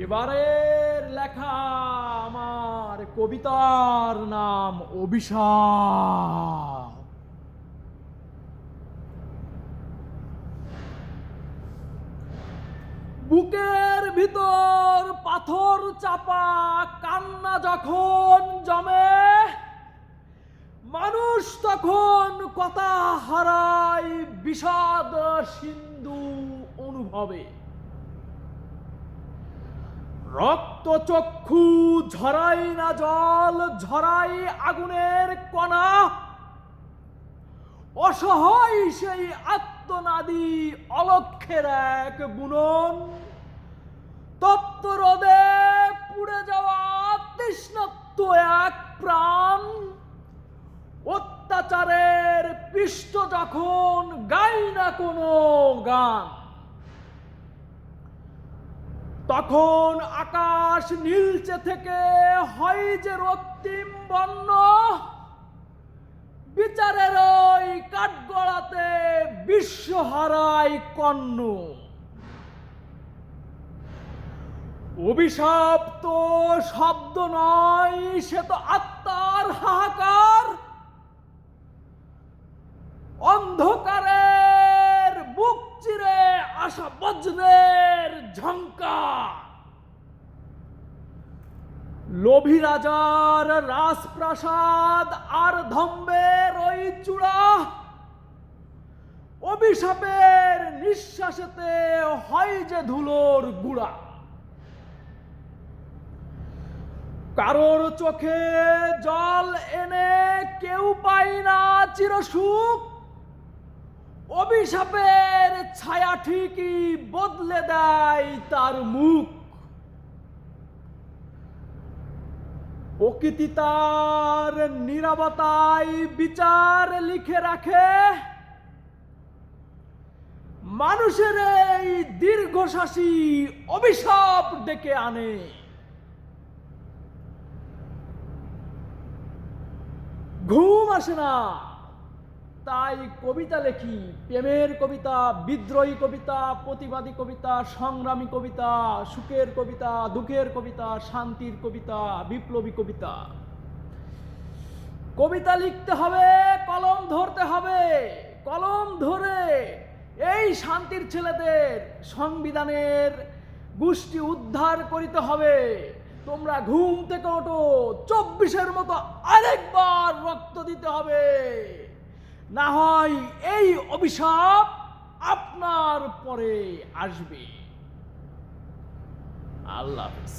এবারের লেখা আমার কবিতার নাম অভিশাপ। বুকের ভিতর পাথর চাপা কান্না যখন জমে, মানুষ তখন কথা হারায় বিষাদ সিন্ধু অনুভবে। রক্ত চক্ষু ঝরাই না জল, ঝরাই আগুনের কণা, অসহায় সেই আত্মনাদী অলক্ষের এক বুনন। তপ্ত রোদে পুড়ে যাওয়া তৃষ্ণার্ত এক প্রাণ, অত্যাচারের পৃষ্ঠ যখন গাই না কোনো গান, তখন আকাশ নীলচে থেকে হয় যে রক্তিম বর্ণ। বিচারের ওই কাঠগড়াতে বিশ্ব হারায় কর্ণ। অভিশাপ তো শব্দ নয়, সে তো আত্মার হাহাকার। অন্ধকারের বুক চিরে আসা বজ্রের ঝংকার। লোভী রাজার রাজপ্রাসাদ আর ধম্বের ওই চূড়া, অভিশাপের নিঃশ্বাসেতে হয় যে ধুলোর গুড়া। কারোর চোখে জল এনে কেউ পায় না চিরসুখ, অভিশাপের ছায়া ঠিকই বদলে দেয় তার মুখ। প্রকৃতি তার নীরবতায় বিচার লিখে রাখে, মানুষের এই দীর্ঘশ্বাসী অভিশাপ ডেকে আনে। ঘুম আসে না, তাই কবিতা লেখি। প্রেমের কবিতা, বিদ্রোহী কবিতা, প্রতিবাদী কবিতা, সংগ্রামী কবিতা, সুখের কবিতা, দুঃখের কবিতা, শান্তির কবিতা, বিপ্লবী কবিতা। কবিতা লিখতে হবে, কলম ধরতে হবে। কলম ধরে এই শান্তির ছেলেদের সংবিধানের গোষ্ঠী উদ্ধার করিতে হবে। তোমরা ঘুম থেকে ওঠো, 24-এর মতো আরেকবার রক্ত দিতে হবে, না হয় এই অভিশাপ আপনার পরে আসবে। আল্লাহ হাফেজ।